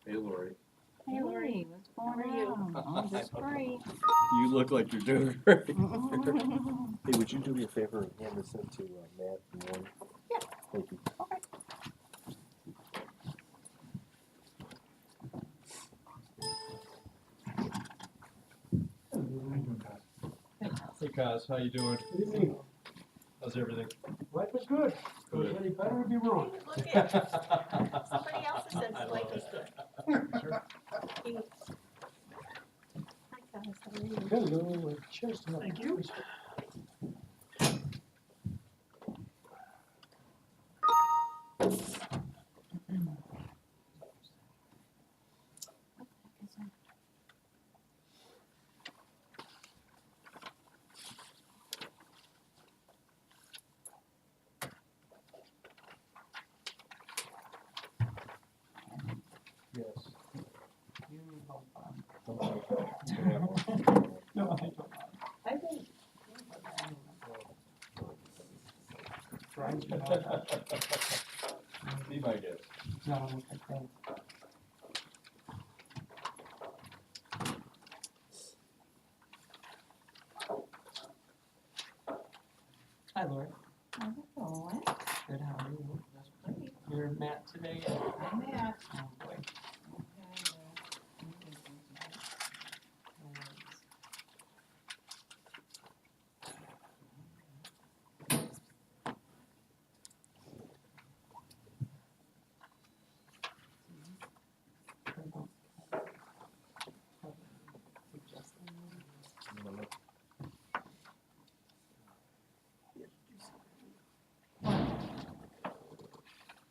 Hey, Lori. Hey, Lori, what's going on? Oh, just great. You look like you're doing great. Hey, would you do me a favor and hand this in to Matt and Warren? Yeah. Thank you. Okay. Hey, Kaz, how you doing? Good evening. How's everything? Life is good. Good. Goes any better would be wrong. Look at, somebody else says life is good. He- Hi, guys, how are you? Hello, cheers to that. Thank you. Yes. No, I don't. I think. Brian's been on that. Be my guest. No, I think. Hi, Lori. How's it going? Good, how are you? Great. You're Matt today? I'm Matt. Oh, boy.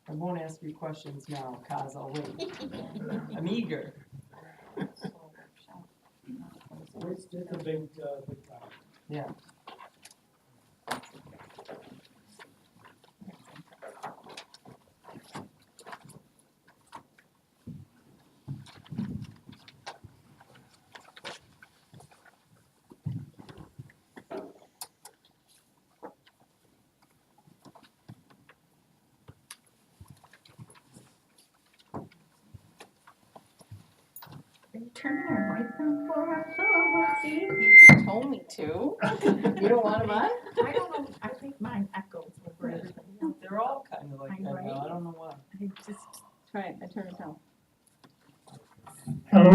I won't ask you questions now, cause I'll wait. I'm eager. It's a big, big time. Yeah. Are you turning our lights on for us? Oh, let's see. You told me to. You don't want them on? I don't know, I think mine echoes over everybody else. They're all kind of like I'm that right. now, I don't know why. I just, try it, I turn it down. Hello?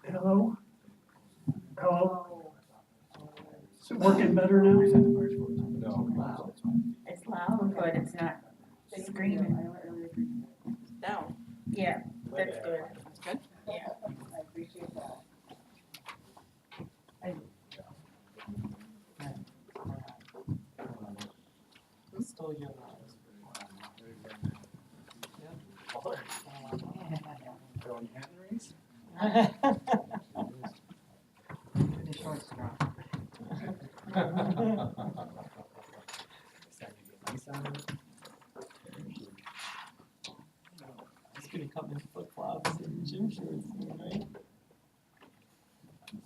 Hello? Hello? Is it working better now? No. It's loud, but it's not screaming. No. Yeah, that's good. That's good? Yeah. I appreciate that. Who stole your eyes? The short straw. It's gonna come in flip flops and gym shorts, right?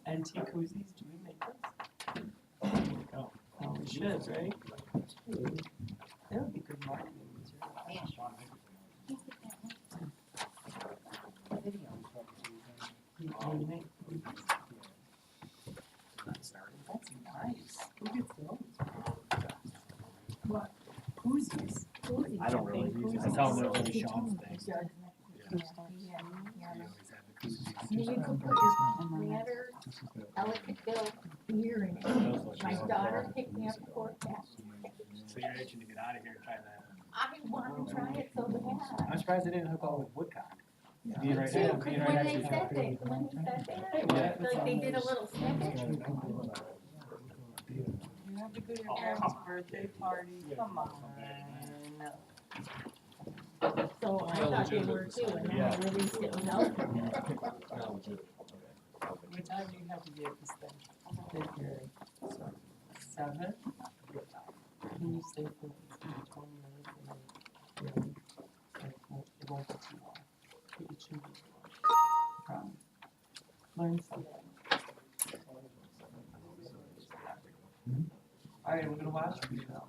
Antique koozies, do we make those? Oh, we should, right? That would be good marketing material. You make koozies? That's nice. Who gets those? What? Koozies? I don't really use it. I tell them they're really Sean's thing. You can put your rather elegant little beer in it. My daughter picked me up a 4-pack. So you're itching to get out of here and try that. I want to try it so bad. I'm surprised they didn't hook all with woodcock. Me too, 'cause when they said that, like they did a little snippet. You have to go to your parents' birthday party, come on. So I thought they were too, and then I released it without them. Not legit. What time do you have to be at this thing? Figure, so, 7? Can you stay for 20 minutes and then, it won't be too long. It shouldn't be too long. Learn something. Alright, we're gonna watch for you now.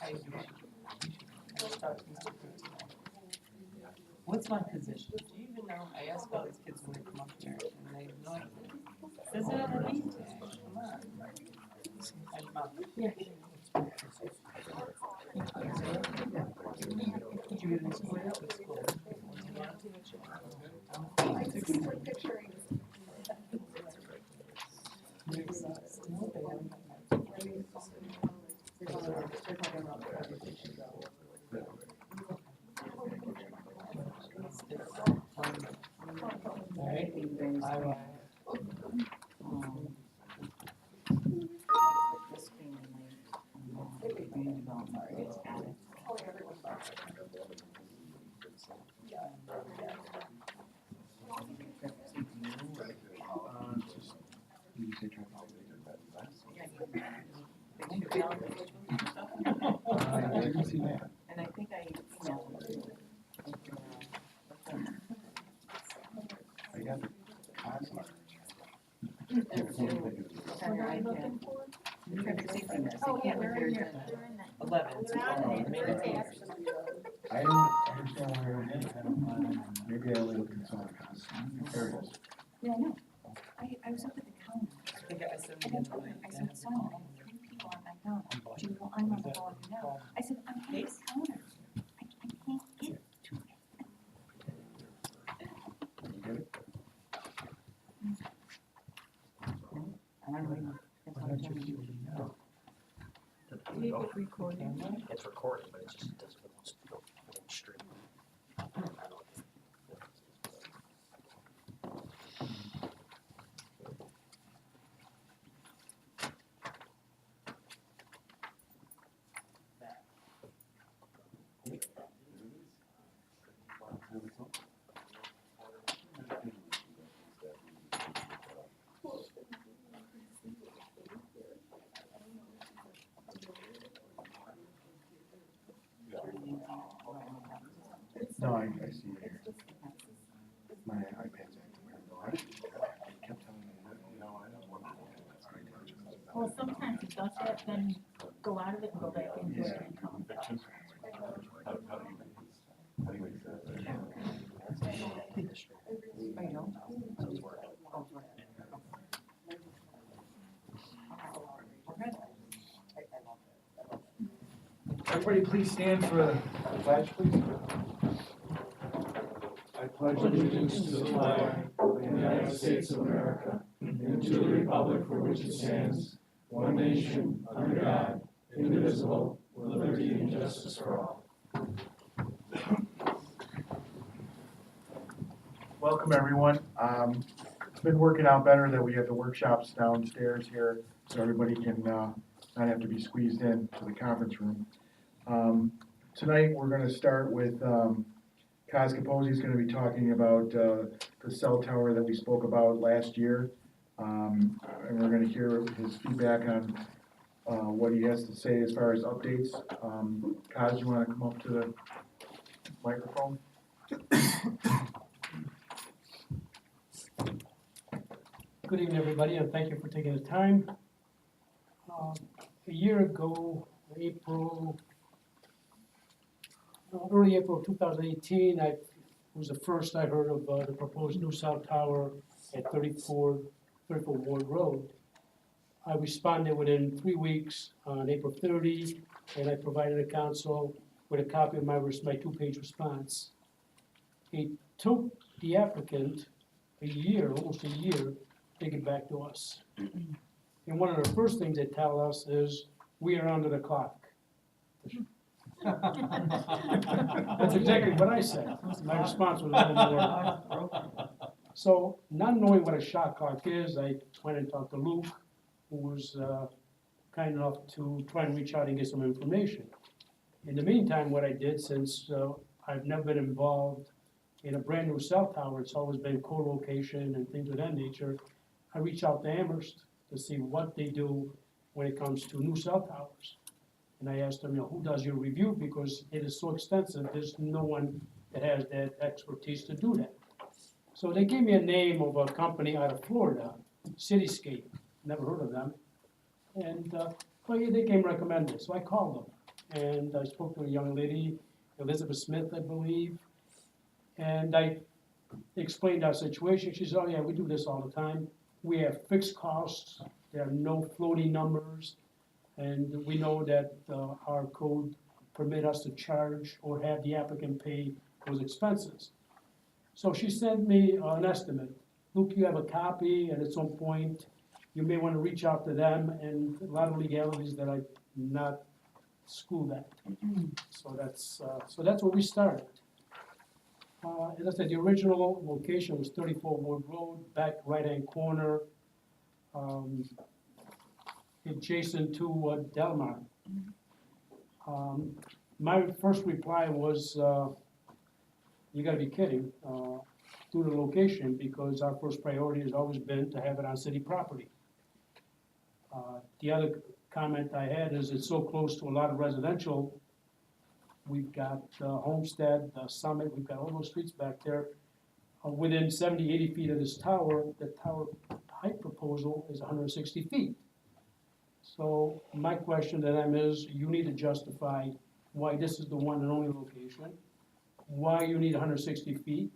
How you doing? talk to Mr. Cruz tonight. What's my position? Do you even know? I asked all these kids when they come up here, and they have no idea. Says it on the name tag. Come on. And Mom, yeah. Did you get any school? What school? Still, they haven't Alright, bye-bye. This family, community development, it's added. I didn't see that. And I think I emailed them too. I got the concept. On your iPad. Traffic safety nurse, I can't remember your agenda. 11 tomorrow, maybe eight. I don't understand where it is. I don't know. Maybe I looked at some of the areas. Yeah, I know. I was up at the counter. I think I said And then I said, son, I have 3 people on my phone. Do you know I'm on the phone now? I said, I'm at the counter. I can't get to it. You get it? I don't know. That's all I'm telling you. recording. It's recording, but it just doesn't go stream. No, I see it here. My iPad's acting weird. I kept telling me, you know, I don't want to. Well, sometimes it does that, then go out of it and go back into it and come back. Oh, you don't? Oh, sorry. Everybody please stand for the pledge, please. I pledge allegiance to the flag of the United States of America and to the republic for which it stands, one nation, under God, indivisible, with liberty and justice for all. Welcome, everyone. It's been working out better that we have the workshops downstairs here, so everybody can not have to be squeezed in to the conference room. Tonight, we're gonna start with, Kaz Capozzi is gonna be talking about, the cell tower that we spoke about last year. And we're gonna hear his feedback on, what he has to say as far as updates. Kaz, you wanna come up to the microphone? Good evening, everybody, and thank you for taking the time. A year ago, early April 2018, was the first I heard of the proposed new cell tower at 34 Ward Road. I responded within 3 weeks on April 30, and I provided the council with a copy of my 2-page response. It took the applicant almost a year, to get back to us. And one of the first things they tell us is, we are under the clock. That's exactly what I said. My response was a little more. So, not knowing what a shot clock is, I went and talked to Luke, who was kind enough to try and reach out and get some information. In the meantime, what I did, since I've never been involved in a brand new cell tower, it's always been co-location and things of that nature, I reached out to Amherst to see what they do when it comes to new cell towers. And I asked them, who does your review? Because it is so extensive, there's no one that has that expertise to do that. So they gave me a name of a company out of Florida, Cityscape, never heard of them. And, they came recommended, so I called them. And I spoke to a young lady, Elizabeth Smith, I believe. And I explained our situation. She said, oh yeah, we do this all the time. We have fixed costs, there are no floating numbers, and we know that our code permit us to charge or have the applicant pay those expenses. So she sent me an estimate. Luke, you have a copy, and at some point, you may want to reach out to them, and a lot of legalities that I'm not schooled at. So that's where we started. As I said, the original location was 34 Ward Road, back right-hand corner, adjacent to Delmar. My first reply was, you gotta be kidding, due to location, because our first priority has always been to have it on city property. The other comment I had is it's so close to a lot of residential. We've got Homestead, Summit, we've got all those streets back there. Within 70, 80 feet of this tower, the tower height proposal is 160 feet. So my question to them is, you need to justify why this is the one and only location, why you need 160 feet,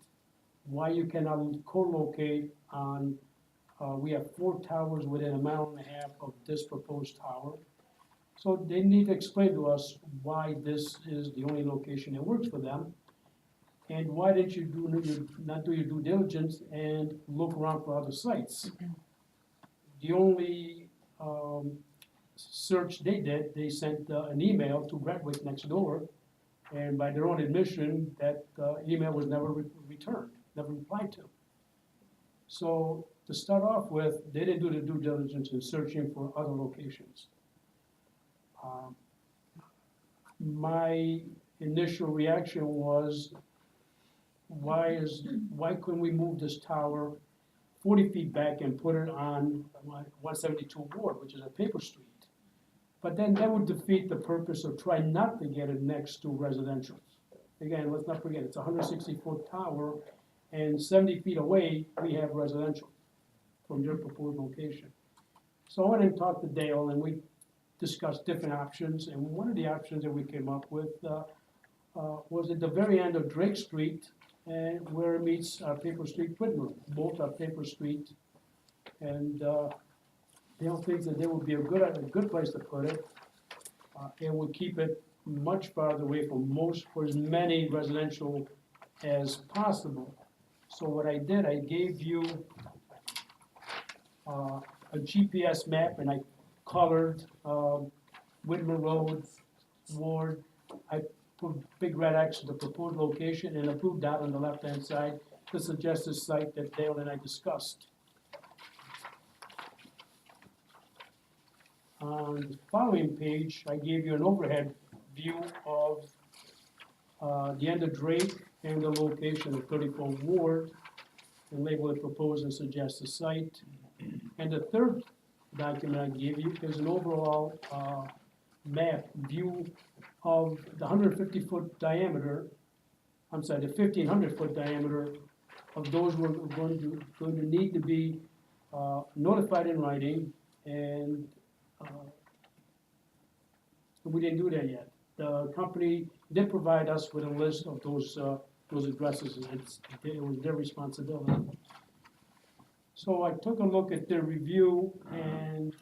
why you cannot co-locate on, we have 4 towers within a mile and a half of this proposed tower. So they need to explain to us why this is the only location that works for them. And why did you not do your due diligence and look around for other sites? The only search they did, they sent an email to Redwick next door, and by their own admission, that email was never returned, never replied to. So to start off with, they didn't do the due diligence in searching for other locations. My initial reaction was, why couldn't we move this tower 40 feet back and put it on 172 Ward, which is a paper street? But then that would defeat the purpose of trying not to get it next to residential. Again, let's not forget, it's a 160-foot tower, and 70 feet away, we have residential from their proposed location. So I went and talked to Dale, and we discussed different options, and one of the options that we came up with was at the very end of Drake Street, and where it meets Paper Street Whitmer. Both are Paper Street, and Dale thinks that there would be a good place to put it. It would keep it much farther away from for as many residential as possible. So what I did, I gave you a GPS map, and I colored Whitmer Road, Ward. I put big red X to the proposed location and a blue dot on the left-hand side to suggest the site that Dale and I discussed. On the following page, I gave you an overhead view of the end of Drake and the location of 34 Ward, and label it proposed and suggest the site. And the third document I gave you is an overall map view of the 150-foot diameter, I'm sorry, the 1,500-foot diameter of those who are going to need to be notified in writing, and we didn't do that yet. The company did provide us with a list of those addresses, and it was their responsibility. So I took a look at their review, and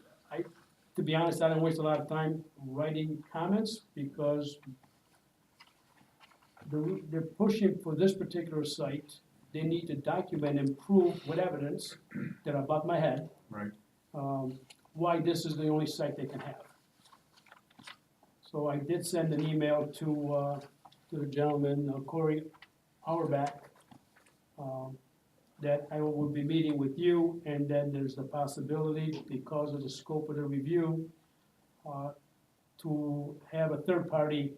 to be honest, I didn't waste a lot of time writing comments, because they're pushing for this particular site. They need to document and prove with evidence that are above my head. Right. Why this is the only site they can have. So I did send an email to the gentleman, Corey Auerbach, that I will be meeting with you, and then there's the possibility, because of the scope of the review, to have a third party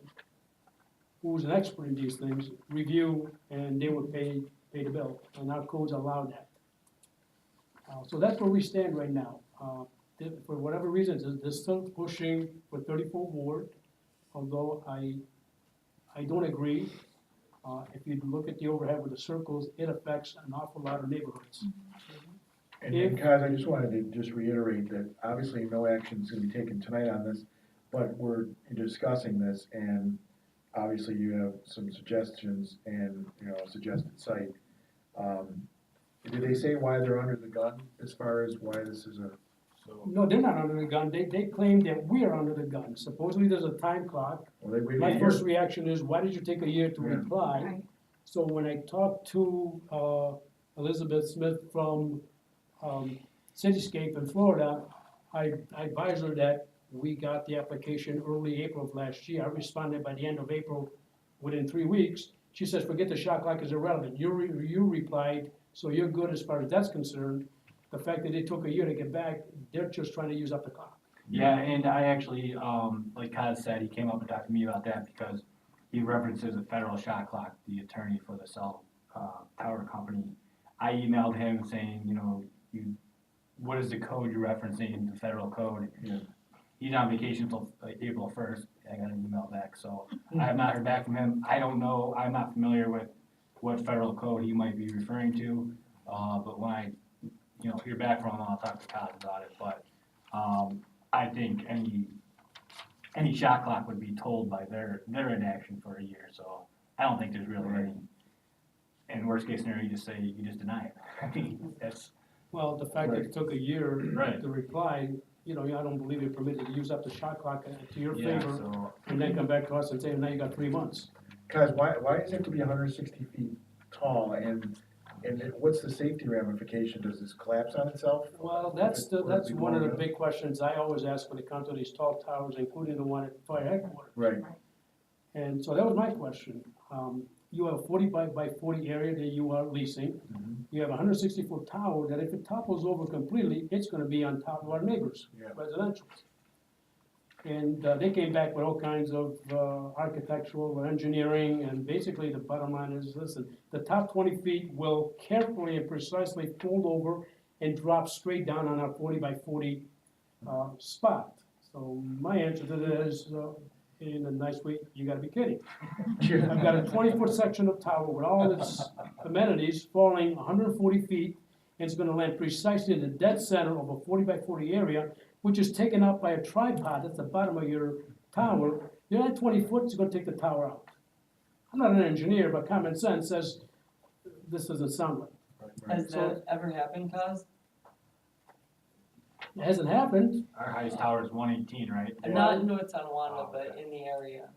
who's an expert in these things review, and they would pay the bill, and our codes allow that. So that's where we stand right now. For whatever reasons, they're still pushing for 34 Ward, although I don't agree. If you look at the overhead with the circles, it affects an awful lot of neighborhoods. And Kaz, I just wanted to just reiterate that obviously no action is gonna be taken tonight on this, but we're discussing this, and obviously you have some suggestions and, a suggested site. Did they say why they're under the gun as far as why this is a, No, they're not under the gun, they claim that we are under the gun. Supposedly there's a time clock. well, they waited My a first year? reaction is, why did you take a year to Yeah. reply? Right. So when I talked to Elizabeth Smith from Cityscape in Florida, I advised her that we got the application early April of last year. I responded by the end of April, within 3 weeks. She says, forget the shot clock is irrelevant. You replied, so you're good as far as that's concerned. The fact that it took a year to get back, they're just trying to use up the clock. Yeah, and I actually, like Kaz said, he came up and talked to me about that because he references a federal shot clock, the attorney for the cell tower company. I emailed him saying, what is the code you're referencing, the federal code? Yeah. He's on vacation until April 1st. I got an email back, so I have not heard back from him. I don't know, I'm not familiar with what federal code he might be referring to. But when I, hear back from him, I'll talk to Kaz about it. But I think any shot clock would be told by their inaction for a year, so I don't think there's really any. In worst case scenario, you just deny it. I mean, that's, Well, the fact that it took a year Right. to reply, I don't believe you're permitted to use up the shot clock to your yeah, favor, so, and then come back to us and say, now you got 3 months. Guys, why does it have to be 160 feet tall, and what's the safety ramification? Does this collapse on itself? Well, that's one of the big questions I always ask when it comes to these tall towers, including the one at fire headquarters. Right, And so that was my question. You have a 40 by 40 area that you are leasing. Mhm. You have a 160-foot tower that if it topples over completely, it's gonna be on top of our neighbors, Yeah. residential. And they came back with all kinds of architectural engineering, and basically the bottom line is, listen, the top 20 feet will carefully and precisely fold over and drop straight down on our 40 by 40 spot. So my answer to that is, in a nice way, you gotta be kidding. I've got a 20-foot section of tower with all its amenities falling 140 feet, and it's gonna land precisely in the dead center of a 40 by 40 area, which is taken up by a tripod at the bottom of your tower. You're at 20 foot, it's gonna take the tower out. I'm not an engineer, but common sense says this doesn't sound right. Has that ever happened, Kaz? It hasn't happened. our highest tower is 118, right? Not in North Tonawanda, but in the area.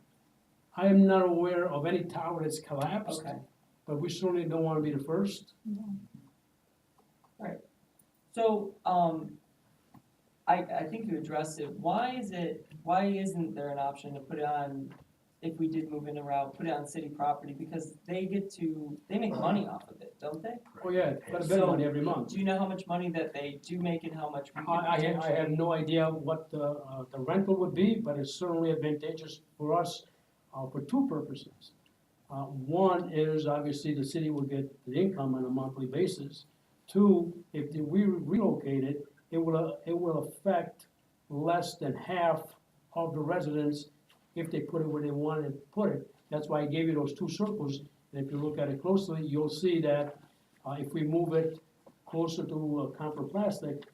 I am not aware of any tower that's collapsed, Okay. but we certainly don't wanna be the first. So, I think you addressed it. Why isn't there an option to put it on, if we did move in a route, put it on city property? Because they make money off of it, don't they? Oh, yeah, quite a bit of money every month. Do you know how much money that they do make and how much we could I have potentially? no idea what the rental would be, but it's certainly advantageous for us for two purposes. One is obviously the city will get the income on a monthly basis. Two, if we relocate it, it will affect less than half of the residents if they put it where they wanted to put it. That's why I gave you those two circles, and if you look at it closely, you'll see that if we move it closer to copper plastic,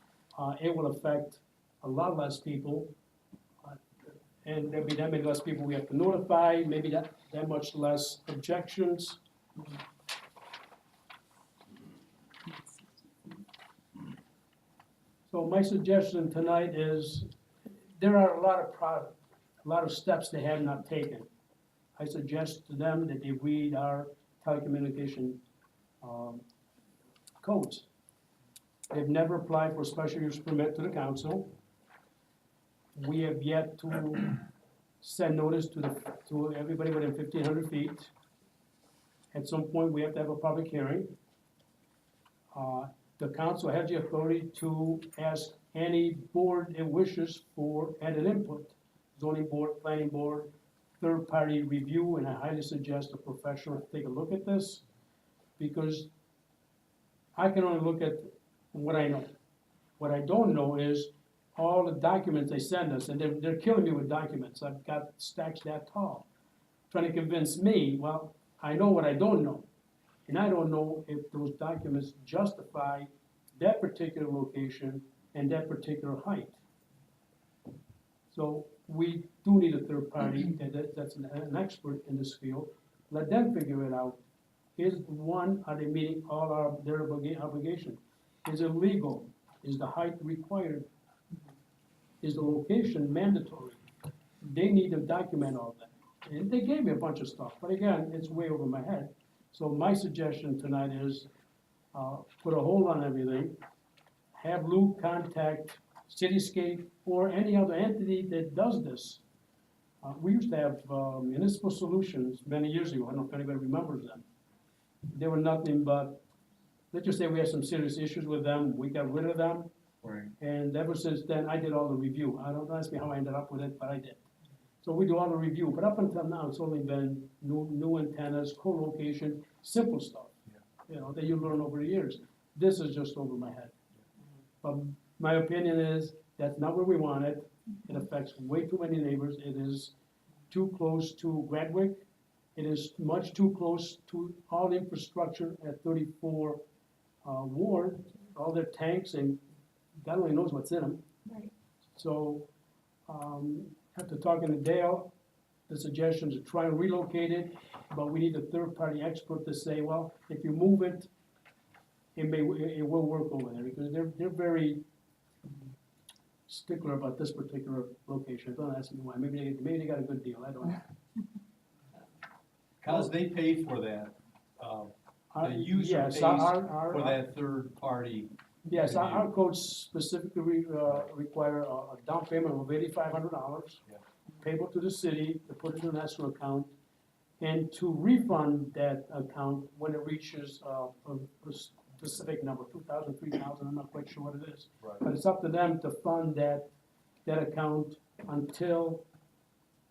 it will affect a lot less people. And there'll be that many less people we have to notify, maybe that much less objections. So my suggestion tonight is, there are a lot of steps they have not taken. I suggest to them that they read our telecommunication codes. They've never applied for a special use permit to the council. We have yet to send notice to everybody within 1,500 feet. At some point, we have to have a public hearing. The council has the authority to ask any board it wishes for added input. Zoning board, planning board, third-party review, and I highly suggest a professional take a look at this, because I can only look at what I know. What I don't know is all the documents they send us, and they're killing me with documents. I've got stacks that tall, trying to convince me, well, I know what I don't know. And I don't know if those documents justify that particular location and that particular height. So we do need a third party that's an expert in this field. Let them figure it out. Are they meeting all their obligation? Is it legal? Is the height required? Is the location mandatory? They need to document all that. And they gave me a bunch of stuff, but again, it's way over my head. So my suggestion tonight is, put a hold on everything, have Luke contact Cityscape or any other entity that does this. We used to have Municipal Solutions many years ago, I don't know if anybody remembers them. They were nothing but, let's just say we had some serious issues with them, we got rid of them, Right. and ever since then, I did all the review. I don't ask me how I ended up with it, but I did. So we do all the review, but up until now, it's only been new antennas, co-location, simple stuff. You know, that you learn over the years. This is just over my head. But my opinion is, that's not where we want it. It affects way too many neighbors. It is too close to Gradwick. It is much too close to all the infrastructure at 34 Ward, all their tanks, and God only knows what's in them. Right. So, after talking to Dale, the suggestion is to try and relocate it, but we need a third-party expert to say, well, if you move it, it will work over there, because they're very stickler about this particular location. Don't ask me why. Maybe they got a good deal. I don't know. Cause they pay for that, the user Yes, pays our- for that third party. Yes, our codes specifically require a down payment of $8,500, Yeah. payable to the city, to put it in an escrow account, and to refund that account when it reaches a specific number, 2,000, 3,000, I'm not quite sure what it is. Right. But it's up to them to fund that account until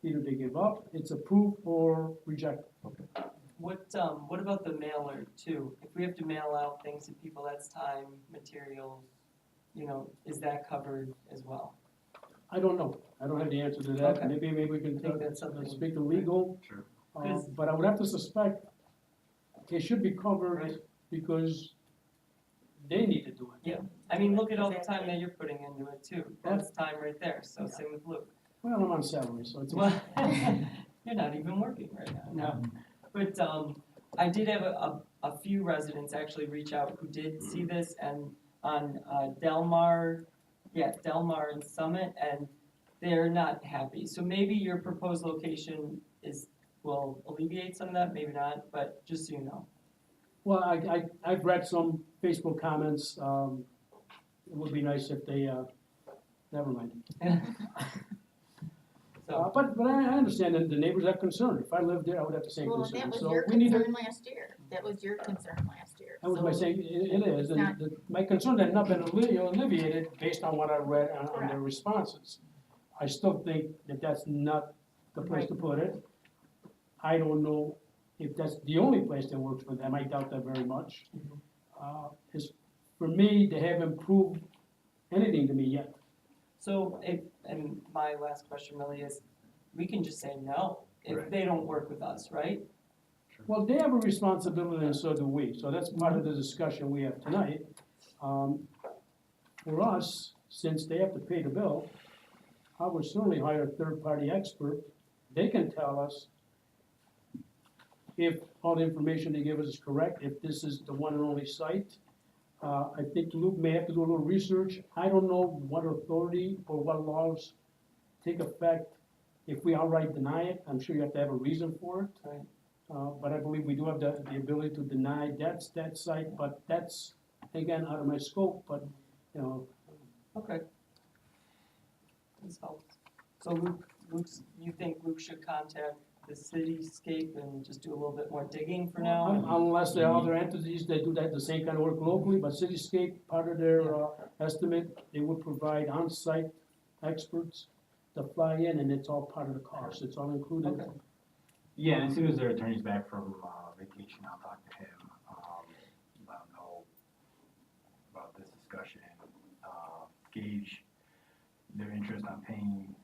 either they give up, it's approved, or rejected. What about the mailer too? If we have to mail out things to people, that's time, materials, you know, is that covered as well? I don't know. I don't have the answer to that. Okay. Maybe we can I think that's something- speak to legal. Sure. But I would have to suspect they should be covered Right. because they need to do it. Yeah. I mean, look at all the time that you're putting into it too. That's time right there, so same with Luke. Well, I'm on salary, so it's. Well, you're not even working right now. No. But, I did have a few residents actually reach out who did see this and on, Delmar and Summit, and they're not happy. So maybe your proposed location will alleviate some of that, maybe not, but just so you know. Well, I've read some Facebook comments. It would be nice if they, never mind. So, But I understand that the neighbors have concern. If I lived there, I would have the same Well, concern. that was So your we need to. concern last year. That was your concern last year. That was my So- saying, it is, It's not- and my concern had not been alleviated based on what I read on their Correct. responses. I still think that that's not the place to put it. I don't know if that's the only place that works for them, I doubt that very much. For me, they haven't proved anything to me yet. so and my last question really is, we can just say no if Right. they don't work with us, right? Well, they have a responsibility and so do we, so that's part of the discussion we have tonight. For us, since they have to pay the bill, I would certainly hire a third-party expert. They can tell us if all the information they give us is correct, if this is the one and only site. I think Luke may have to do a little research. I don't know what authority or what laws take effect if we outright deny it. I'm sure you have to have a reason for it. Right. But I believe we do have the ability to deny that site, but that's, again, out of my scope, but, you know, Okay. This helps. So you think Luke should contact the cityscape and just do a little bit more digging for now? unless there are other entities that do the same kind of work locally, but Cityscape, part of their estimate, they would provide on-site experts to fly in, and it's all part of the cost, it's all included. Okay. Yeah, and as soon as their attorney's back from vacation, I'll talk to him, let him know about this discussion, gauge their interest on paying,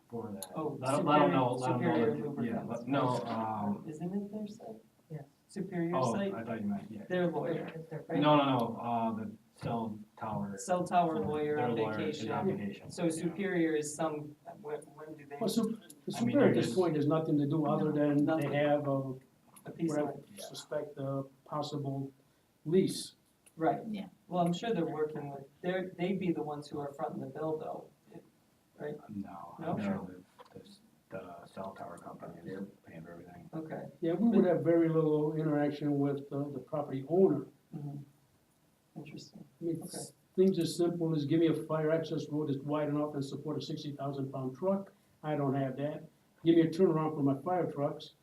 for that. Oh, Let 'em know, Superior that- Lubricants. yeah, no, Isn't it their site? Yes. Superior oh, site? I thought you meant, yeah. Their lawyer, right? No, the cell tower. cell tower lawyer Their on lawyer is vacation. on vacation. So Superior is when do they, Well, the I mean, Superior at they're this just- point has nothing to do other than Nothing. they have a, a piece what of, I suspect a possible lease. right. Yeah. Well, I'm sure they're working with, they'd be the ones who are fronting the bill though. No, No? I'm sure the cell tower company is paying for everything. Okay. Yeah, we would have very little interaction with the property owner. Mhm. Interesting. I mean, Okay. things as simple as give me a fire access road that's wide enough and support a 60,000-pound truck. I don't have that. Give me a turnaround for my fire trucks.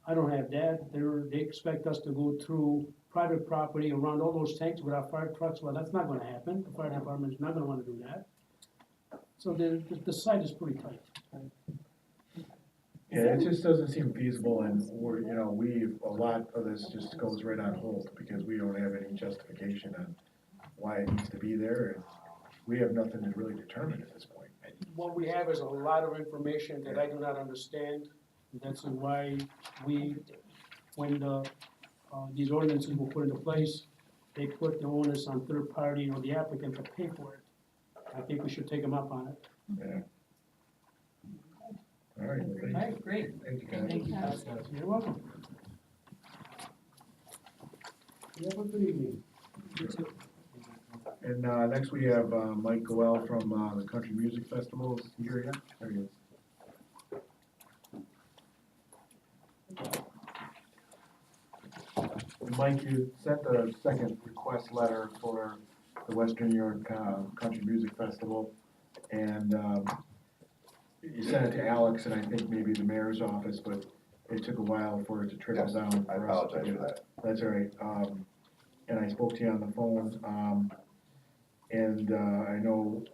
I don't have that. They expect us to go through private property around all those tanks with our fire trucks. Well, that's not gonna happen. The fire department is not gonna wanna do that. So the site is pretty tight. Yeah, it just doesn't seem feasible, and we're, you know, a lot of this just goes right on hold, because we don't have any justification on why it needs to be there, and we have nothing to really determine at this point. What we have is a lot of information that I do not understand. That's why when these ordinances were put into place, they put the onus on third party or the applicant to pay for it. I think we should take them up on it. Yeah. All right, well, All right, great. thank you, guys. Thank you, guys. You're welcome. You have a good evening. You too. And, next we have, Mike Goel from, the Country Music Festival. Is he here yet? There he is. And Mike, you sent the second request letter for the Western New York, Country Music Festival. And, you sent it to Alex and I think maybe the mayor's office, but it took a while for it to trickle Yes, down. I for us to apologize get- for that. That's all right. And I spoke to you on the phone, and, I know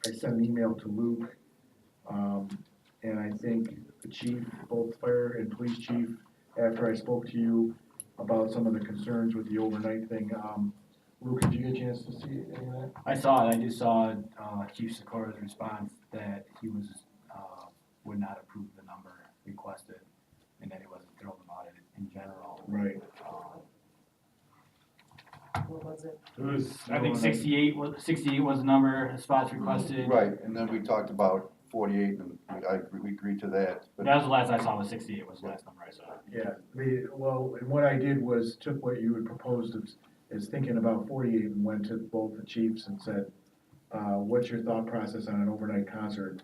I sent an email to Luke, and I think the chief, both fire and police chief, after I spoke to you about some of the concerns with the overnight thing, Luke, did you get a chance to see any of that? I saw it, I just saw, Chief Sikora's response that he would not approve the number requested, and that he wasn't thrilled about it in general. Right. What was it? It was, I think 68 was the number of spots requested. Right, and then we talked about 48, and we agreed to that, but That was the last I saw, was 68 was the last number I saw. Yeah, well, and what I did was took what you had proposed as thinking about 48 and went to both the chiefs and said, what's your thought process on an overnight concert,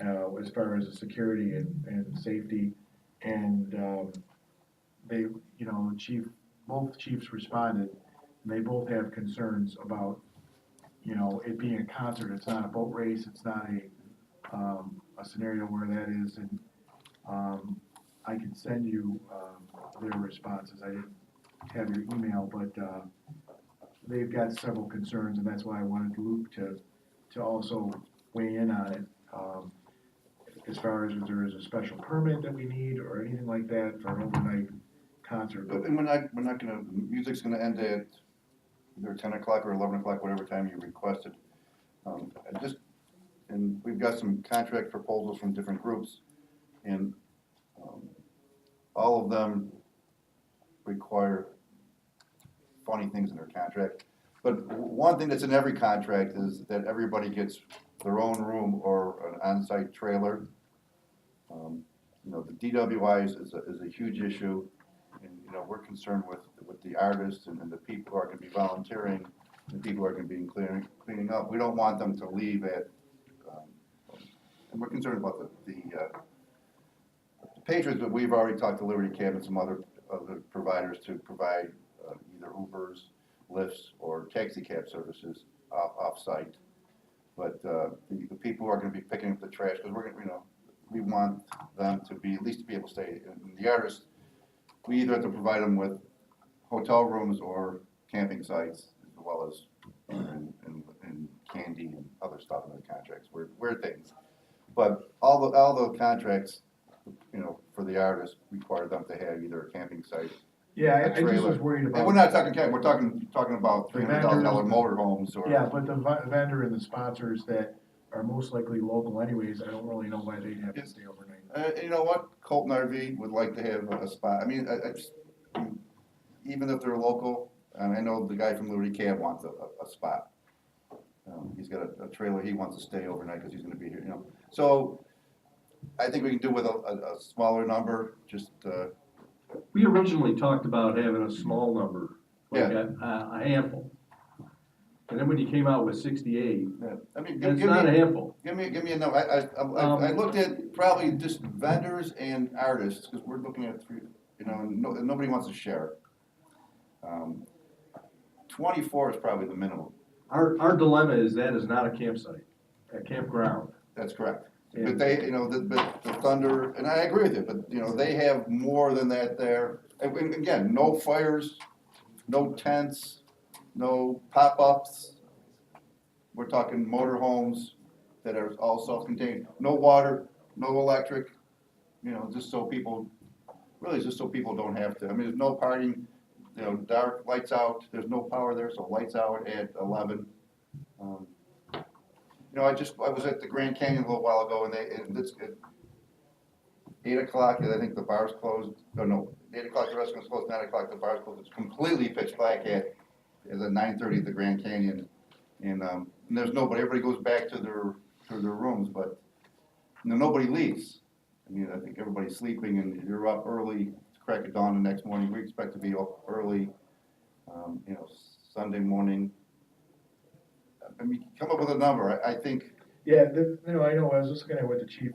as far as the security and safety? And, they, you know, both chiefs responded, and they both have concerns about, you know, it being a concert. It's not a boat race, it's not a scenario where that is, and, I can send you, their responses. I didn't have your email, but, they've got several concerns, and that's why I wanted Luke to also weigh in on it. As far as if there is a special permit that we need or anything like that for an overnight concert. and we're not gonna, music's gonna end at either 10 o'clock or 11 o'clock, whatever time you requested. And we've got some contract proposals from different groups, and all of them require funny things in their contract. But one thing that's in every contract is that everybody gets their own room or an on-site trailer. You know, the DWI is a huge issue, and, you know, we're concerned with the artists and the people who are gonna be volunteering, the people who are gonna be cleaning up. We don't want them to leave at, and we're concerned about the Patriots, but we've already talked to Liberty Cab and some other providers to provide either Ubers, Lyfts, or taxi cab services off-site. But the people who are gonna be picking up the trash, because we're gonna, you know, we want them to be, at least to be able to stay. And the artists, we either have to provide them with hotel rooms or camping sites, as well as and candy and other stuff in the contracts, weird things. But all the contracts, you know, for the artists require them to have either a camping site. Yeah, I a just trailer. was worried And we're about, not talking camping, we're talking about The $300,000 vendors. motorhomes or. yeah, but the vendor and the sponsors that are most likely local anyways, I don't really know why they'd have to stay overnight. You know what, Colton RV would like to have a spot, I mean, even if they're local, and I know the guy from Liberty Cab wants a spot. He's got a trailer, he wants to stay overnight because he's gonna be here, you know. So I think we can do with a smaller number, just, We originally talked about having a small number, like a handful. And then when you came out with 68, yeah. I mean, it's not a handful. give me a number. I looked at probably just vendors and artists, because we're looking at three, you know, and nobody wants to share. 24 is probably the minimum. Our dilemma is that is not a campsite, a campground. That's correct. And- But they, you know, the Thunder, and I agree with you, but, you know, they have more than that there. And again, no fires, no tents, no pop-ups. We're talking motor homes that are all self-contained, no water, no electric, you know, just so people, really just so people don't have to. I mean, there's no partying, you know, dark, lights out, there's no power there, so lights out at 11. You know, I was at the Grand Canyon a little while ago, and it's at 8 o'clock, I think the bar's closed, no, 8 o'clock the restaurant's closed, 9 o'clock the bar's closed, it's completely pitch black at 9:30 at the Grand Canyon. And there's nobody, everybody goes back to their rooms, but, you know, nobody leaves. I mean, I think everybody's sleeping, and you're up early, it's crack of dawn the next morning, we expect to be up early, you know, Sunday morning. I mean, come up with a number, I think, Yeah, you know, I know, I was just looking at what the chief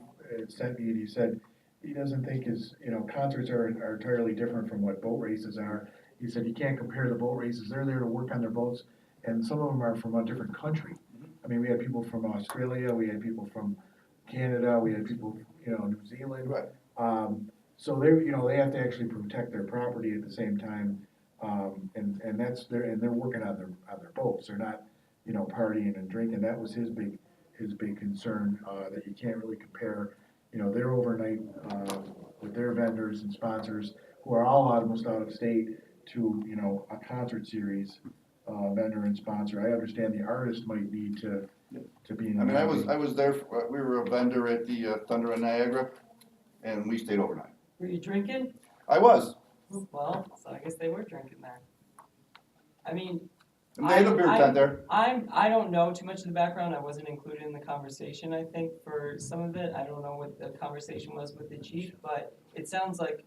sent me, and he said he doesn't think you know, concerts are entirely different from what boat races are. He said you can't compare the boat races, they're there to work on their boats, and some of them are from a different country. I mean, we had people from Australia, we had people from Canada, we had people, you know, New Zealand. right, So they're, you know, they have to actually protect their property at the same time, and they're working on their boats, they're not, you know, partying and drinking. That was his big concern, that you can't really compare, you know, their overnight, with their vendors and sponsors, who are all almost out of state, to, you know, a concert series, vendor and sponsor. I understand the artist might need to be in. I mean, I was there, we were a vendor at the Thunder in Niagara, and we stayed overnight. Were you drinking? I was, Well, so I guess they were drinking there. I mean, and they had a beer tent there. I don't know too much of the background, I wasn't included in the conversation, I think, for some of it, I don't know what the conversation was with the chief, but it sounds like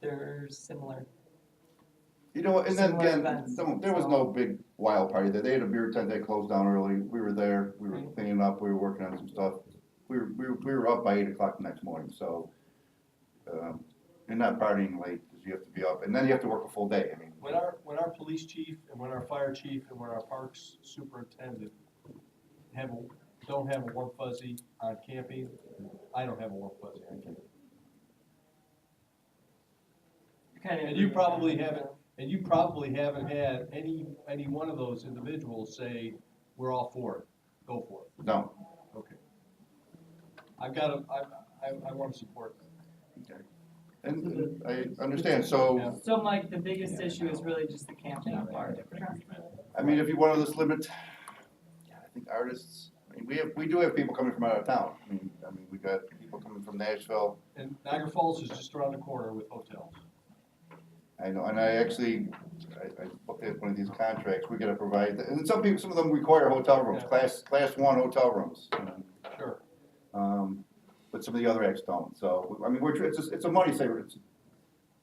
they're similar. You know, and then Similar again, events, there was so- no big wild party there. They had a beer tent, they closed down early. We were there, we were Right. cleaning up, we were working on some stuff. We were up by 8 o'clock the next morning, so, and not partying late, because you have to be up, and then you have to work a full day, I mean. When our police chief and when our fire chief and when our parks superintendent don't have a warm fuzzy on camping, I don't have a warm fuzzy on camping. Kind of And you probably haven't had any one of those individuals say, we're all for it, go for it. No. Okay. I want to support that. And I understand, so, So Mike, the biggest issue is really just the camping part. I mean, if you want to just limit, I think artists, I mean, we do have people coming from out of town. I mean, we got people coming from Nashville. And Niagara Falls is just around the corner with hotels. I know, and I looked at one of these contracts, we gotta provide, and some of them require hotel rooms, Yeah. class 1 hotel rooms. Sure. But some of the other acts don't, so, I mean, it's a money saver.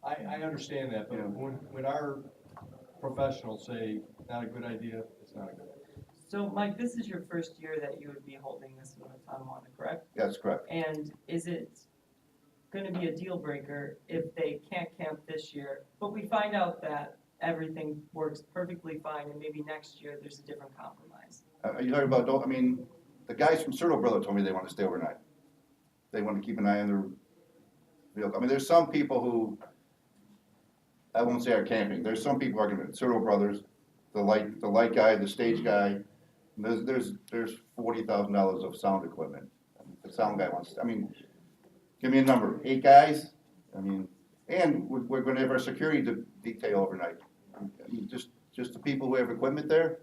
I understand that, but Yeah. when our professionals say, not a good idea, it's not a good idea. So Mike, this is your first year that you would be holding this in the Tonawanda, correct? That's correct. And is it gonna be a deal breaker if they can't camp this year, but we find out that everything works perfectly fine and maybe next year there's a different compromise? Are you talking about, I mean, the guys from Certo Brother told me they want to stay overnight. They want to keep an eye on their vehicle. I mean, there's some people who, I won't say are camping, there's some people are gonna, Certo Brothers, the light guy, the stage guy, there's $40,000 of sound equipment. I mean, the sound guy wants, I mean, give me a number, 8 guys? I mean, and we're gonna have our security detail overnight. I mean, just the people who have equipment there.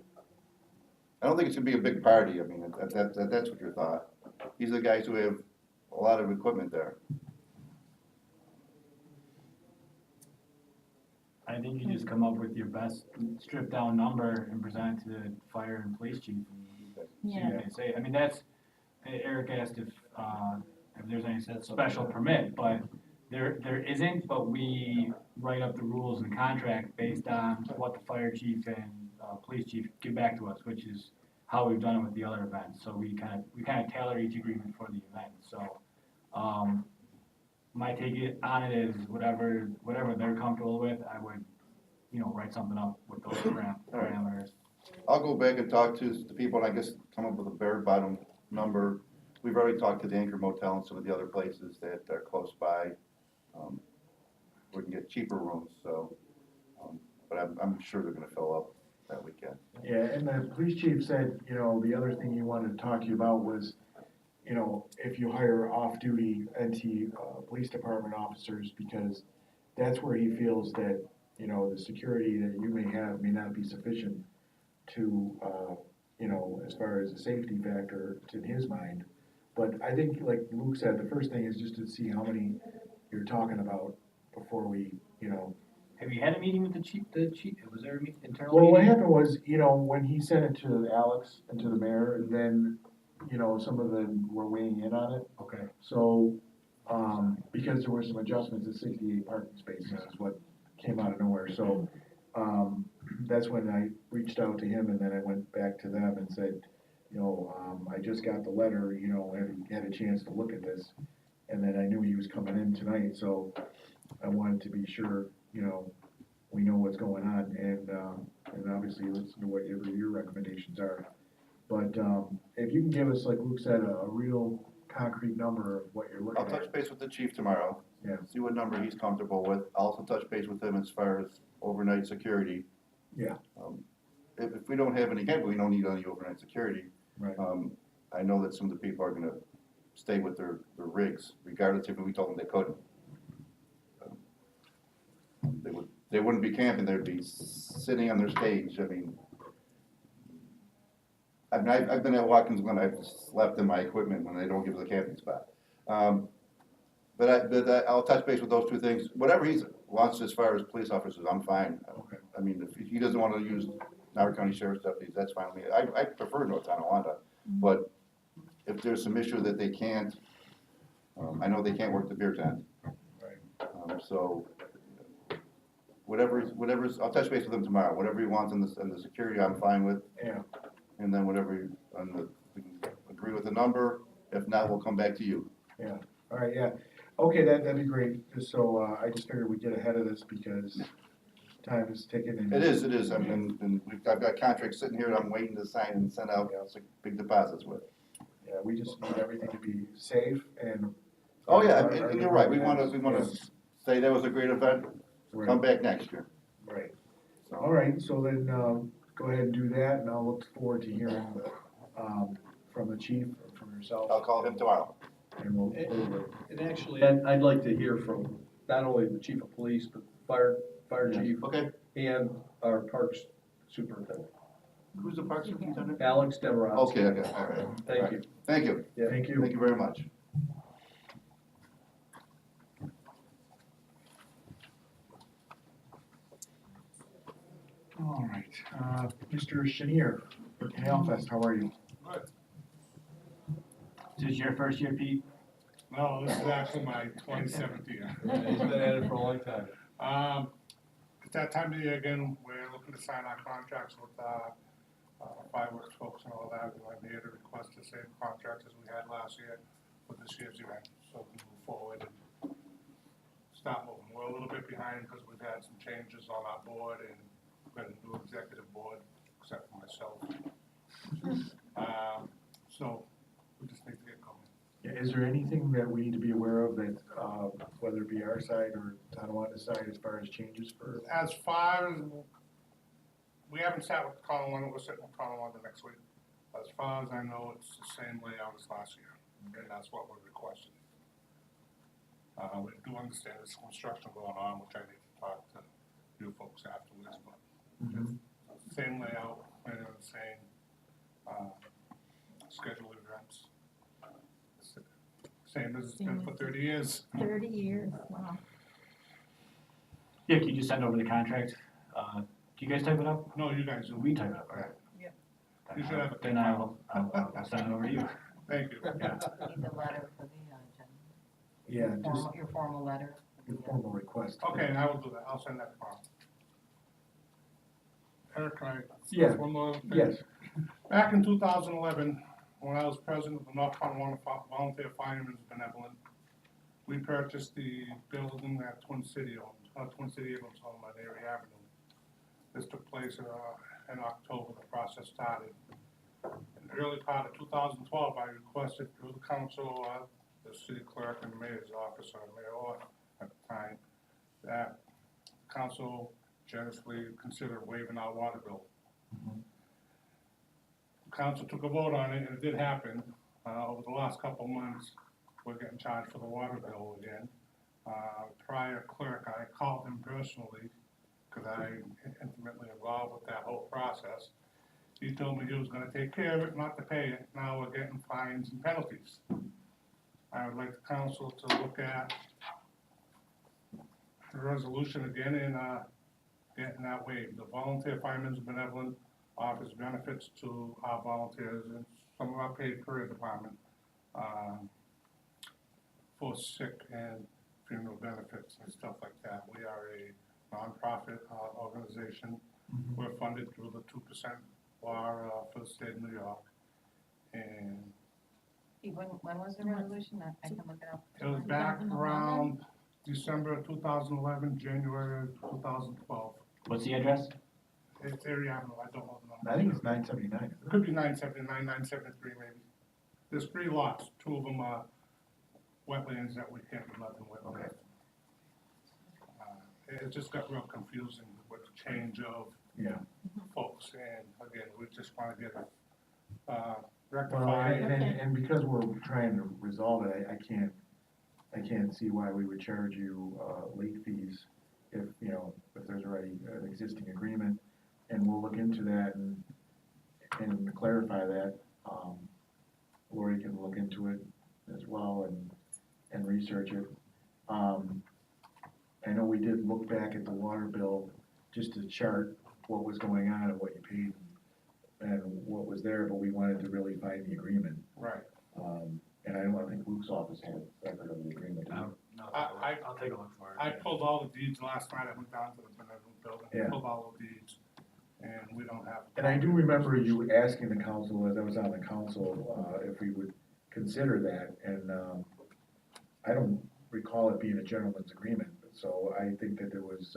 I don't think it's gonna be a big party, I mean, that's what you thought. These are the guys who have a lot of equipment there. I think you just come up with your best stripped down number and present it to the fire and police chief and see Yeah. what they say. I mean, that's, Eric asked if there's any special permit, but there isn't, but we write up the rules and contract based on what the fire chief and police chief give back to us, which is how we've done it with the other events. So we kind of tailor each agreement for the event. So, my take on it is whatever they're comfortable with, I would, write something up with those parameters. I'll go back and talk to the people, and I guess come up with a bare bottom number. We've already talked to the Anchor Motel and some of the other places that are close by. We can get cheaper rooms, so, but I'm sure they're gonna fill up that weekend. Yeah, and the police chief said, the other thing he wanted to talk to you about was, if you hire off-duty NT, police department officers, because that's where he feels that, the security that you may have may not be sufficient to, as far as a safety factor in his mind. But I think, like Luke said, the first thing is just to see how many you're talking about before we, Have you had a meeting with the chief? Was there an internal Well, what meeting? happened was, when he sent it to Alex and to the mayor, then, some of them were weighing in on it. Okay. So, because there were some adjustments at 68 parking spaces is what came out of nowhere. So, that's when I reached out to him and then I went back to them and said, I just got the letter, had a chance to look at this. And then I knew he was coming in tonight, so I wanted to be sure, we know what's going on and obviously listen to whatever your recommendations are. But, if you can give us, like Luke said, a real concrete number of what you're looking I'll at. touch base with the chief tomorrow. Yeah. See what number he's comfortable with. I'll also touch base with him as far as overnight security. Yeah. If we don't have any, we don't need any overnight security. Right. I know that some of the people are gonna stay with their rigs, regardless if we told them they couldn't. They wouldn't be camping, they'd be sitting on their stage. I mean, I've been at Watkins when I've slept in my equipment when they don't give us a camping spot. But I'll touch base with those two things. Whatever he wants as far as police officers, I'm fine. Okay. I mean, if he doesn't want to use Howard County Sheriff's deputies, that's fine with me. I prefer North Tonawanda, but if there's some issue that they can't, I know they can't work the beer tent. Right. So, whatever's, I'll touch base with him tomorrow. Whatever he wants in the security, I'm fine with. Yeah. And then whatever, we can agree with the number. If not, we'll come back to you. Yeah. All right, yeah. Okay, that'd be great. Just so, I just figured we'd get ahead of this because time is ticking and. It is. I mean, and I've got contracts sitting here that I'm waiting to sign and send out big deposits with. Yeah, we just need everything to be safe and. Oh, yeah, and you're right. We wanna say that was a great event. Right. Come back next year. Right. So, All right, so then, go ahead and do that, and I'll look forward to hearing, from the chief, or from yourself, I'll call him tomorrow. and we'll go over it. And actually, I'd like to hear from not only the chief of police, but fire Yeah. chief Okay. and our parks superintendent, Who's the parks superintendent? Alex Demarest. Okay, all right. Thank you. Thank you. Yeah. Thank you. Thank you very much. All right, Mr. Chenier, for Canal Fest, how are you? Is this your first year, Pete? No, this is actually my 27th year. Yeah, he's been at it for a long time. It's that time of year again, we're looking to sign our contracts with, fireworks folks and all that. I'm here to request the same contracts as we had last year for this year's event, so we move forward and start moving. We're a little bit behind because we've had some changes on our board and we've got a new executive board, except for myself. So we just need to get going. Yeah, is there anything that we need to be aware of that, whether it be our side or Tonawanda's side, as far as changes for? As far as, we haven't sat with Tonawanda, we're sitting with Tonawanda next week. As far as I know, it's the same layout as last year, and that's what we're requesting. We do understand there's construction going on, which I need to talk to you folks afterwards, but same layout, and the same, scheduled events. Same as it's been for 30 years. 30 years, wow. Yeah, can you just send over the contract? Do you guys type it up? No, you guys do. We type it up, right? Yep. You should have a Then I'll send it over to you. Thank you. Need the letter for the, Yeah, just your formal letter. your formal request. Okay, I will do that. I'll send that tomorrow. Eric, can I? Yeah. One more thing? Yes, Back in 2011, when I was president of the North Tonawanda Volunteer Firemen's Benevolent, we purchased the building that Twin City owned, Twin City Eagles owned on Erie Avenue. This took place in October, the process started. In the early part of 2012, I requested through the council, the city clerk and the mayor's office, or Mayor Orr at the time, that council generously considered waiving our water bill. Council took a vote on it, and it did happen. Over the last couple of months, we're getting charged for the water bill again. Prior clerk, I called him personally, because I'm intimately involved with that whole process. He told me he was gonna take care of it, not to pay it. Now we're getting fines and penalties. I would like the council to look at the resolution again and, getting that waived. The Volunteer Firemen's Benevolent offers benefits to our volunteers and some of our paid career department, for sick and funeral benefits and stuff like that. We are a nonprofit organization. We're funded through the 2% law for the state of New York. And When was the resolution? I can look it up. it was back around December of 2011, January of 2012. What's the address? It's Erie Avenue, I don't know the number. I think it's 979. It could be 979, 973 maybe. There's 3 lots, 2 of them are wetlands that we can't do nothing with. Okay. It just got real confusing with the change of Yeah. folks, and again, we just wanna get it, Well, rectified. and because we're trying to resolve it, I can't see why we would charge you, late fees if, you know, if there's already an existing agreement. And we'll look into that and clarify that. Lori can look into it as well and research it. I know we did look back at the water bill just to chart what was going on and what you paid and what was there, but we wanted to really find the agreement. Right. And I don't think Luke's office had record of the agreement. did it? No, I'll take a look for it. I pulled all the deeds last night, I went down to the Benevolent building, Yeah. pulled all the deeds, and we don't have. And I do remember you asking the council, as I was on the council, if we would consider that, and, I don't recall it being a gentleman's agreement, so I think that there was,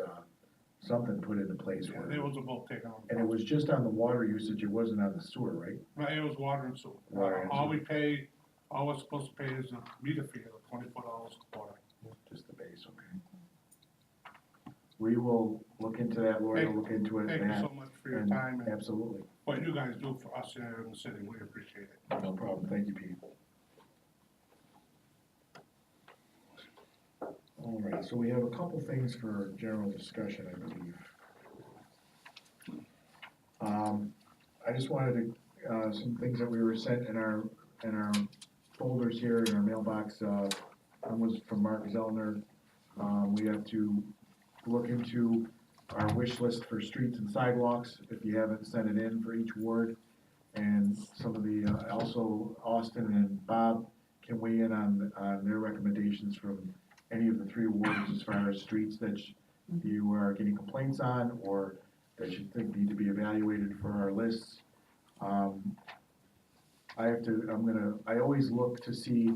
something put into place Yeah, where, there was a vote taken on. and it was just on the water usage, it wasn't on the sewer, right? No, it was water and sewer. Water and All sewer. we pay, all we're supposed to pay is a meter fee of $24 a quarter. Just the base, okay. We will look into that, Lori will look into it. Thank you Matt, so much for your and time and Absolutely, what you guys do for us here in the city, we appreciate it. no problem, thank you, Pete. All right, so we have a couple things for general discussion, I believe. I just wanted to, some things that we were sent in our folders here in our mailbox, one was from Mark Zellner. We have to look into our wish list for streets and sidewalks, if you haven't sent it in for each ward. And some of the, also Austin and Bob can weigh in on their recommendations from any of the 3 wards as far as streets that you are getting complaints on or that you think need to be evaluated for our lists. I always look to see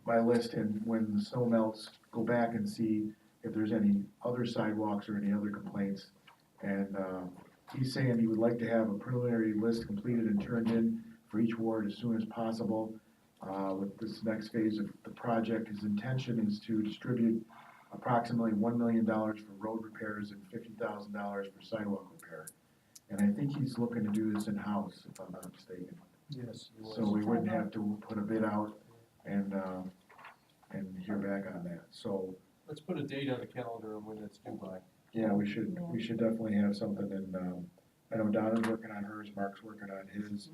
my list, and when the snow melts, go back and see if there's any other sidewalks or any other complaints. And, he's saying he would like to have a preliminary list completed and turned in for each ward as soon as possible. With this next phase of the project, his intention is to distribute approximately $1 million for road repairs and $50,000 for sidewalk repair. And I think he's looking to do this in-house, if I'm not mistaken. Yes. So we wouldn't have to put a bid out and hear back on that. So, Let's put a date on the calendar of when it's due by. yeah, we should definitely have something, and, I know Donna's working on hers, Mark's working on his.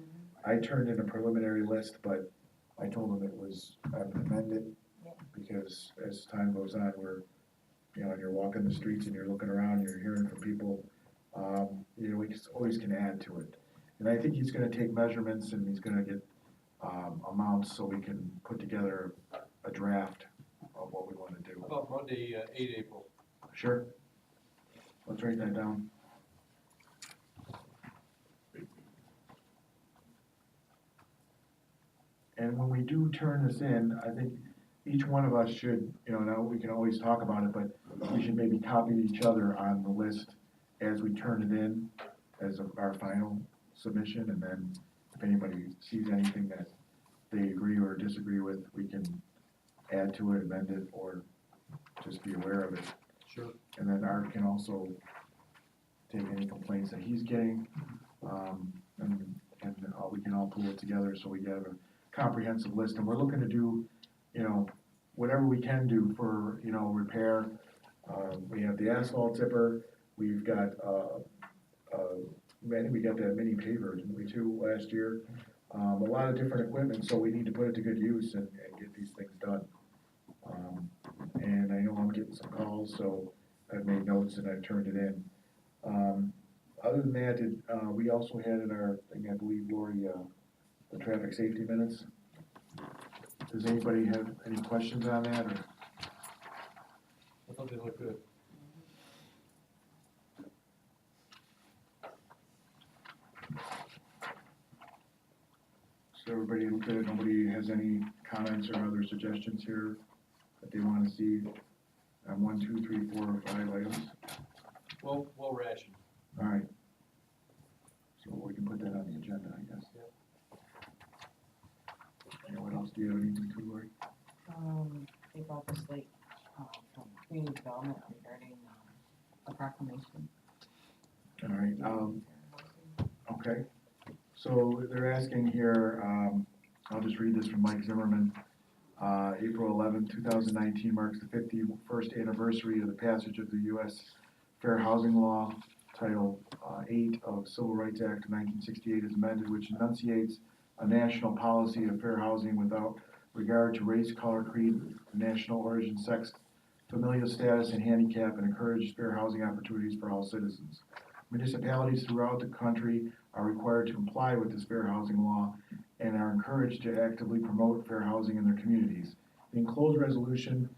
I turned in a preliminary list, but I told him I would amend it, because as time goes on, we're you know, and you're walking the streets and you're looking around, and you're hearing from people, you know, we always can add to it. And I think he's gonna take measurements and he's gonna get, amounts so we can put together a draft of what we wanna do. How about Monday, 8 April? Sure. Let's write that down. And when we do turn this in, I think each one of us should, you know, now we can always talk about it, but we should maybe copy each other on the list as we turn it in as our final submission, and then if anybody sees anything that they agree or disagree with, we can add to it, amend it, or just be aware of it. Sure. And then Art can also take any complaints that he's getting, and we can all pull it together so we have a comprehensive list. And we're looking to do, you know, whatever we can do for, you know, repair. We have the asphalt tipper, we've got, we got that mini paver, didn't we, too, last year? A lot of different equipment, so we need to put it to good use and get these things done. And I know I'm getting some calls, so I've made notes and I've turned it in. Other than that, we also had in our thing, I believe, Lori, the traffic safety minutes. Does anybody have any questions on that, or? I thought they looked good. So everybody looked at it, nobody has any comments or other suggestions here that they wanna see on 1, 2, 3, 4, or 5 items? Well rationed. Alright. So we can put that on the agenda, I guess. And what else, do you have anything to, Lori? They brought this late, from community development regarding, a proclamation. Alright, okay. So they're asking here, I'll just read this from Mike Zimmerman. April 11, 2019 marks the 51st anniversary of the passage of the U.S. Fair Housing Law, Title 8 of Civil Rights Act of 1968 as amended, which enunciates a national policy of fair housing without regard to race, color, creed, national origin, sex, familial status, and handicap, and encourages fair housing opportunities for all citizens. Municipalities throughout the country are required to comply with this fair housing law and are encouraged to actively promote fair housing in their communities. The enclosed resolution,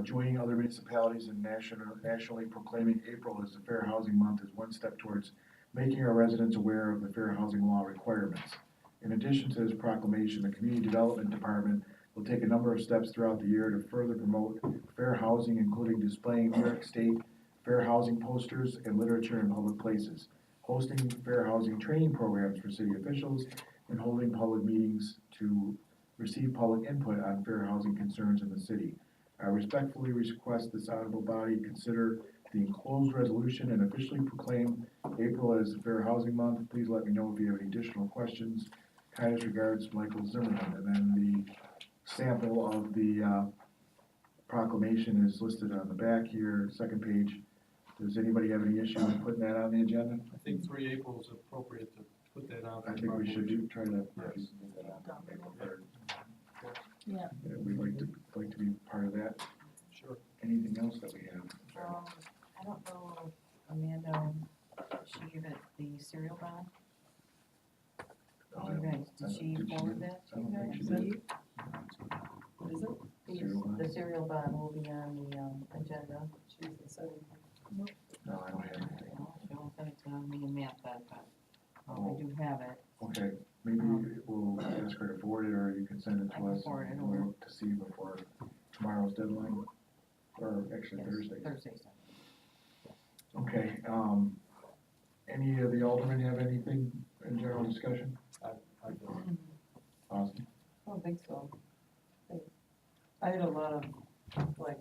joining other municipalities and nationally proclaiming April as the Fair Housing Month is one step towards making our residents aware of the fair housing law requirements. In addition to this proclamation, the Community Development Department will take a number of steps throughout the year to further promote fair housing, including displaying New York State fair housing posters and literature in public places, hosting fair housing training programs for city officials, and holding public meetings to receive public input on fair housing concerns in the city. I respectfully request this honorable body consider the enclosed resolution and officially proclaim April as the Fair Housing Month. Please let me know if you have any additional questions. Kindest regards, Michael Zimmerman. And then the sample of the proclamation is listed on the back here, second page. Does anybody have any issue with putting that on the agenda? I think 3 April is appropriate to put that on. I think we should try to Yes. get that on April 3rd. Yeah. We'd like to be part of that. Sure. Anything else that we have? I don't know if Amanda, she gave it the cereal bond. Oh, You guys, did she forward that I to don't you think guys? she did. What is it? Cereal bond? The cereal bond will be on the agenda. Tuesday, so. No, I don't have anything. She won't send it to me and Matt, but, we do have it. Okay, maybe we'll ask her to forward it, or you can send it I to can us forward it and over. we'll to see before tomorrow's deadline, or actually Yes, Thursday. Thursday. Okay, any of the aldermen have anything in general discussion? I don't. Austin? I don't think so. I had a lot of, like,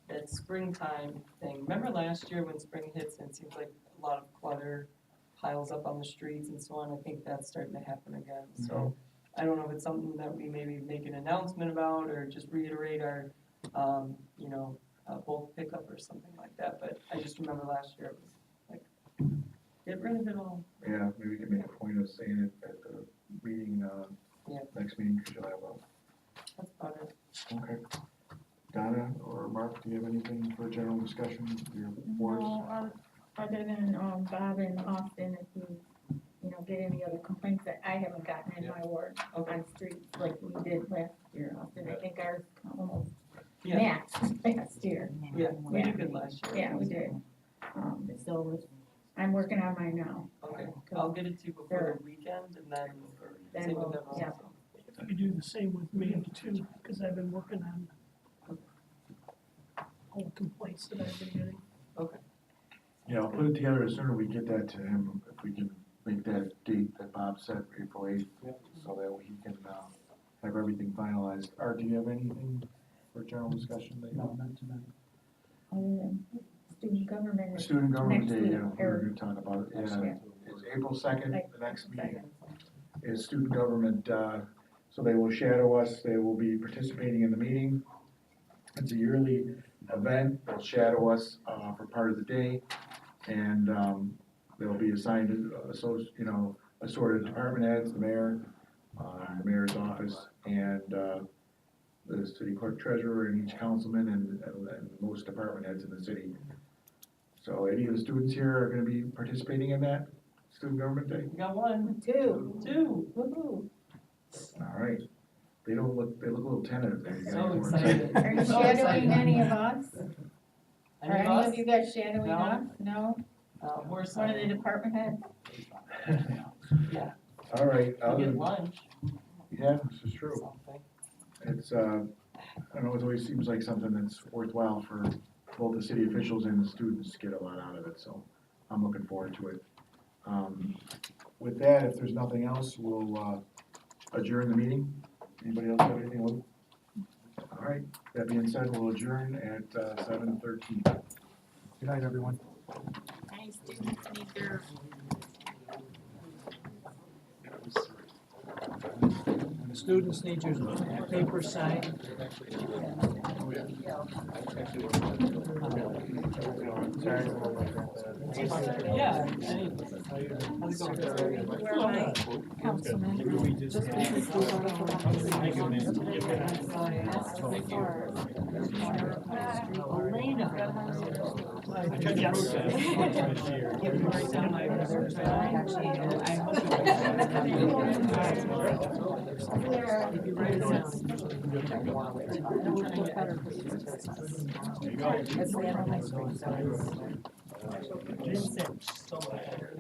that springtime thing. Remember last year when spring hits and it seems like a lot of clutter piles up on the streets and so on? I think that's starting to happen again. So I don't know if it's something that we maybe make an announcement about or just reiterate our, bulk pickup or something like that. But I just remember last year it was like, get rid of it all. Yeah, maybe we can make a point of saying it at the meeting, Yeah. next meeting, because you'll have That's about it. okay. Donna or Mark, do you have anything for general discussion with your boards? No, other than, Bob and Austin, if you, get any other complaints that I haven't gotten in my ward on streets like we did last year, Austin, I think ours almost Yeah, matched last year. yeah, we did good last year. Yeah, we did. So I'm working on mine now. Okay, I'll get it to you before the weekend and then Then same with we'll- everyone yeah. else. If you do the same with me too, because I've been working on all the complaints that I've been getting. Yeah, I'll put it together, as sooner we get that to him, if we can make that date that Bob said, April 8th, so that he can have everything finalized. Art, do you have anything for general discussion? that you want? not tonight. Other than student government. Student government Next day, week, yeah, we were or- gonna talk about it, yeah, Yeah. it's April 2nd, Like, the next meeting second. is student government, so they will shadow us, they will be participating in the meeting. It's a yearly event, they'll shadow us, for part of the day, and, they'll be assigned, assorted department heads, the mayor, the mayor's office, and, the city clerk treasurer and each councilman and most department heads in the city. So any of the students here are gonna be participating in that, student government day? We got one, Two, two. woo-hoo. All right, they look a little tentative there. You gotta So get more excited. Are you So excited. shadowing any of us? Are Any any of of us? you guys shadowing No. us? No? We're One of the department heads? Yeah. All right, We get lunch, yeah, this is true. something. It's, I don't know, it always seems like something that's worthwhile for both the city officials and the students to get a lot out of it, so I'm looking forward to it. With that, if there's nothing else, we'll adjourn the meeting. Anybody else have anything? All right, that being said, we'll adjourn at 7:13. Good night, everyone. Any students need their The students need your paper signed. Yeah. Any- how's it going? where my councilman. If you write it down. That's the end of my screen. So much better.